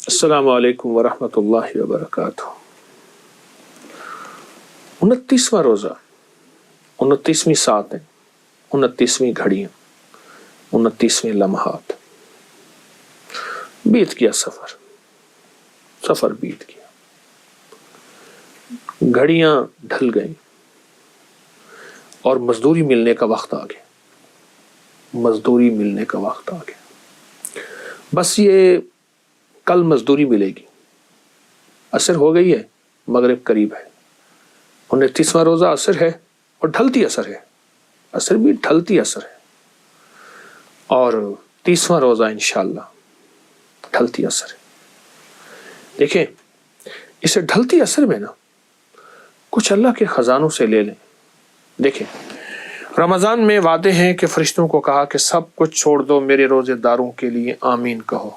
السلام علیکم ورحمۃ اللہ وبرکاتہ۔ 29واں روزہ، 29ویں ساتیں، 29ویں گھڑیاں، 29ویں لمحات۔ بیت گیا سفر بیت گیا، گھڑیاں ڈھل گئیں اور مزدوری ملنے کا وقت آ گیا۔ مزدوری ملنے کا وقت آ گیا، بس یہ کل مزدوری ملے گی۔ عصر ہو گئی ہے، مغرب قریب ہے۔ 29واں روزہ عصر ہے اور ڈھلتی عصر ہے، عصر بھی ڈھلتی عصر ہے، اور 30واں روزہ انشاءاللہ ڈھلتی عصر ہے۔ دیکھیں اسے ڈھلتی عصر میں نا کچھ اللہ کے خزانوں سے لے لیں۔ دیکھیں رمضان میں وعدے ہیں کہ فرشتوں کو کہا کہ سب کچھ چھوڑ دو میرے روزے داروں کے لیے آمین کہو۔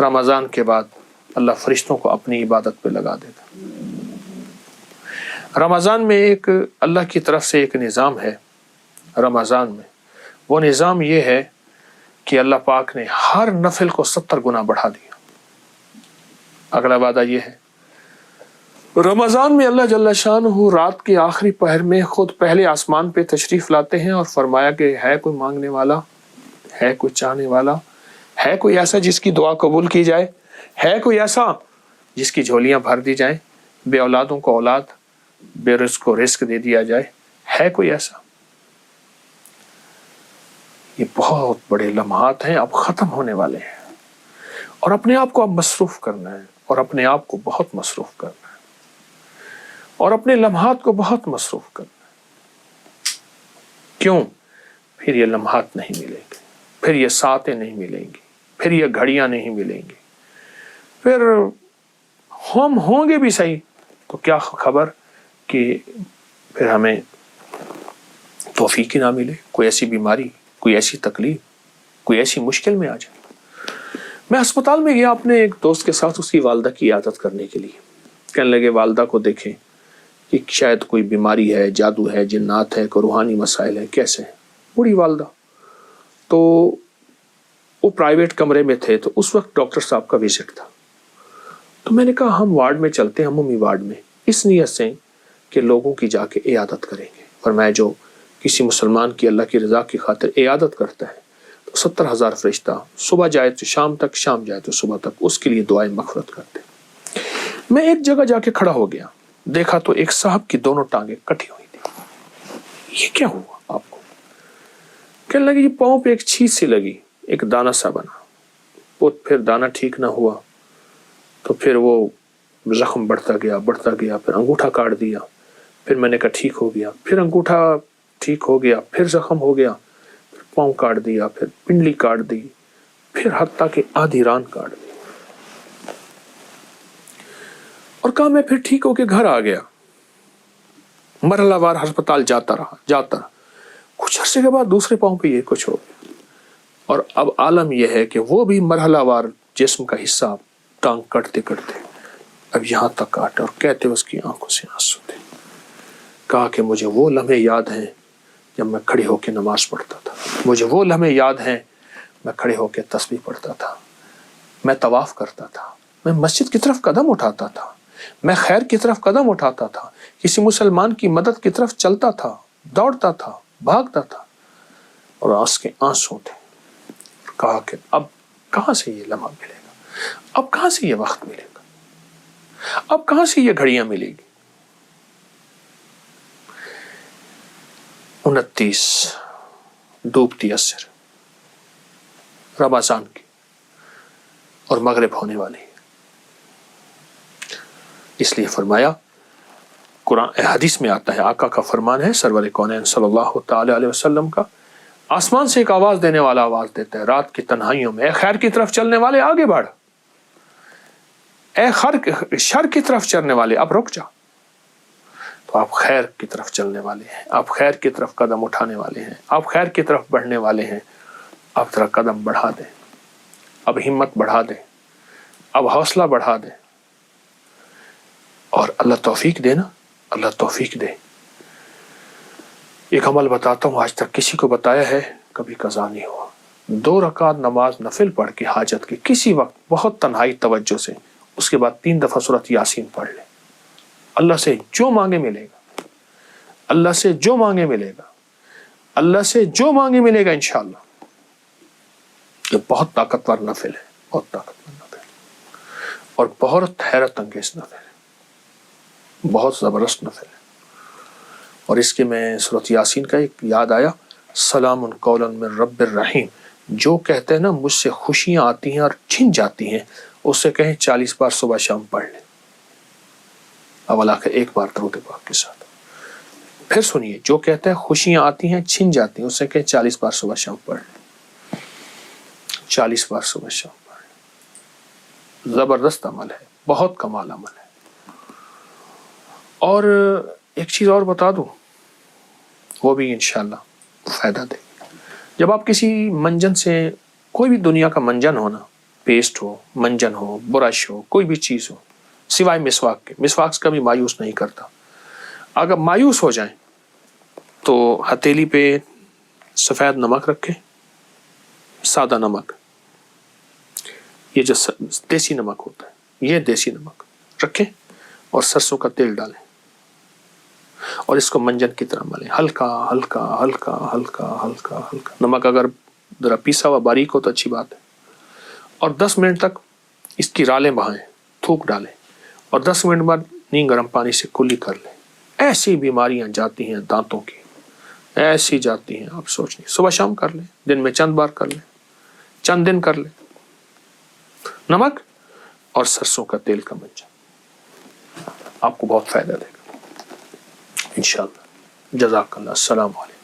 رمضان کے بعد اللہ فرشتوں کو اپنی عبادت پہ لگا دیتا۔ رمضان میں ایک اللہ کی طرف سے ایک نظام ہے، رمضان میں وہ نظام یہ ہے کہ اللہ پاک نے ہر نفل کو 70 گنا بڑھا دیا۔ اگلا وعدہ یہ ہے، رمضان میں اللہ جل شانہ رات کے آخری پہر میں خود پہلے آسمان پہ تشریف لاتے ہیں اور فرمایا کہ ہے کوئی مانگنے والا، ہے کوئی چاہنے والا، ہے کوئی ایسا جس کی دعا قبول کی جائے، ہے کوئی ایسا جس کی جھولیاں بھر دی جائیں، بے اولادوں کو اولاد، بے رزق کو رزق دے دیا جائے، ہے کوئی ایسا؟ یہ بہت بڑے لمحات ہیں، اب ختم ہونے والے ہیں، اور اپنے آپ کو اب مصروف کرنا ہے، اور اپنے آپ کو بہت مصروف کرنا ہے، اور اپنے لمحات کو بہت مصروف کرنا ہے۔ کیوں؟ پھر یہ لمحات نہیں ملیں گے، پھر یہ ساعتیں نہیں ملیں گی، پھر یہ گھڑیاں نہیں ملیں گی، پھر ہم ہوں گے بھی صحیح تو کیا خبر کہ پھر ہمیں توفیق ہی نہ ملے، کوئی ایسی بیماری، کوئی ایسی تکلیف، کوئی ایسی مشکل میں آ جائے۔ میں ہسپتال میں گیا اپنے ایک دوست کے ساتھ اس کی والدہ کی عیادت کرنے کے لیے۔ کہنے لگے والدہ کو دیکھیں کہ شاید کوئی بیماری ہے، جادو ہے، جنات ہے، کوئی روحانی مسائل ہے، کیسے ہیں؟ بوڑھی والدہ۔ تو وہ پرائیویٹ کمرے میں تھے، تو اس وقت ڈاکٹر صاحب کا وزٹ تھا۔ تو میں نے کہا ہم وارڈ میں چلتے ہیں، عمومی وارڈ میں، اس نیت سے کہ لوگوں کی جا کے عیادت کریں گے۔ فرمایا جو کسی مسلمان کی اللہ کی رضا کی خاطر عیادت کرتا ہے تو 70,000 فرشتہ صبح جائے تو شام تک، شام جائے تو صبح تک اس کے لیے دعائیں مغفرت کرتے ہیں۔ میں ایک جگہ جا کے کھڑا ہو گیا، دیکھا تو ایک صاحب کی دونوں ٹانگیں کٹی ہوئی تھی۔ یہ کیا ہوا آپ کو؟ کہنے لگے یہ پاؤں پہ ایک چھیز سی لگی، ایک دانہ سا بنا، وہ پھر دانہ ٹھیک نہ ہوا تو پھر وہ زخم بڑھتا گیا، پھر انگوٹھا کاٹ دیا، پھر میں نے کہا ٹھیک ہو گیا، پھر انگوٹھا ٹھیک ہو گیا، پھر زخم ہو گیا، پھر پاؤں کاٹ دیا، پھر پنڈلی کاٹ دی، پھر حتیٰ کہ آدھی ران کاٹ دی، اور کہا میں پھر ٹھیک ہو کے گھر آ گیا۔ مرحلہ وار ہسپتال جاتا رہا۔ کچھ عرصے کے بعد دوسرے پاؤں پہ یہ کچھ ہو گیا، اور اب عالم یہ ہے کہ وہ بھی مرحلہ وار جسم کا حصہ ٹانگ کٹتے اب یہاں تک کاٹا، اور کہتے اس کی آنکھوں سے آنسو تھے۔ کہا کہ مجھے وہ لمحے یاد ہیں جب میں کھڑے ہو کے نماز پڑھتا تھا، مجھے وہ لمحے یاد ہیں میں کھڑے ہو کے تسبیح پڑھتا تھا، میں طواف کرتا تھا، میں مسجد کی طرف قدم اٹھاتا تھا، میں خیر کی طرف قدم اٹھاتا تھا، کسی مسلمان کی مدد کی طرف چلتا تھا، دوڑتا تھا، بھاگتا تھا، اور آنکھ کے آنسو تھے۔ کہا کہ اب کہاں سے یہ لمحہ ملے گا، اب کہاں سے یہ وقت ملے گا، اب کہاں سے یہ گھڑیاں ملے گی۔ 29 ڈوبتی عصر رمضان کی، اور مغرب ہونے والی ہے۔ اس لیے فرمایا، قرآن حدیث میں آتا ہے، آقا کا فرمان ہے سرور کونین صلی اللہ تعالی علیہ وسلم کا، آسمان سے ایک آواز دینے والا آواز دیتا ہے رات کی تنہائیوں میں، اے خیر کی طرف چلنے والے آگے بڑھ، اے شر کی طرف چلنے والے اب رک جا۔ تو آپ خیر کی طرف چلنے والے ہیں، آپ خیر کی طرف قدم اٹھانے والے ہیں، آپ خیر کی طرف بڑھنے والے ہیں، اب ذرا قدم بڑھا دیں، اب ہمت بڑھا دیں، اب حوصلہ بڑھا دیں، اور اللہ توفیق دے نا، اللہ توفیق دے۔ ایک عمل بتاتا ہوں، آج تک کسی کو بتایا ہے، کبھی قضا نہیں ہوا، 2 رکعت نماز نفل پڑھ کے حاجت کی کسی وقت بہت تنہائی توجہ سے، اس کے بعد 3 دفعہ سورۃ یاسین پڑھ لے، اللہ سے جو مانگے ملے گا، اللہ سے جو مانگے ملے گا، اللہ سے جو مانگے ملے گا انشاءاللہ۔ یہ بہت طاقتور نفل ہے، بہت طاقتور نفل ہے، اور بہت حیرت انگیز نفل ہے، بہت زبردست نفل ہے۔ اور اس کے میں سورۃ یاسین کا ایک یاد آیا، سلام قولا من رب الرحیم، جو کہتے ہیں نا مجھ سے خوشیاں آتی ہیں اور چھن جاتی ہیں، اس سے کہیں 40 بار صبح شام پڑھ لیں، اولا کہ ایک بار درود پاک کے ساتھ۔ پھر سنیے، جو کہتے ہیں خوشیاں آتی ہیں چھن جاتی ہیں، اس سے کہیں 40 بار صبح شام پڑھ لیں، 40 بار صبح شام پڑھ لیں۔ زبردست عمل ہے، بہت کمال عمل ہے۔ اور ایک چیز اور بتا دوں، وہ بھی انشاءاللہ فائدہ دے گی۔ جب آپ کسی منجن سے، کوئی بھی دنیا کا منجن ہونا، پیسٹ ہو، منجن ہو، برش ہو، کوئی بھی چیز ہو، سوائے مسواک کے، مسواک کبھی مایوس نہیں کرتا۔ اگر مایوس ہو جائیں تو ہتھیلی پہ سفید نمک رکھے، سادہ نمک، یہ جو دیسی نمک ہوتا ہے، یہ دیسی نمک رکھیں، اور سرسوں کا تیل ڈالیں، اور اس کو منجن کی طرح ملیں، ہلکا ہلکا ہلکا ہلکا ہلکا ہلکا۔ نمک اگر ذرا پیسا ہوا باریک ہو تو اچھی بات ہے۔ اور 10 منٹ تک اس کی رالیں بہائیں، تھوک ڈالیں، اور 10 منٹ بعد نیم گرم پانی سے کلی کر لیں۔ ایسی بیماریاں جاتی ہیں دانتوں کی، ایسی جاتی ہیں آپ سوچ نہیں۔ صبح شام کر لیں، دن میں چند بار کر لیں، چند دن کر لیں، نمک اور سرسوں کا تیل کا منجن آپ کو بہت فائدہ دے گا انشاءاللہ۔ جزاک اللہ، السلام علیکم۔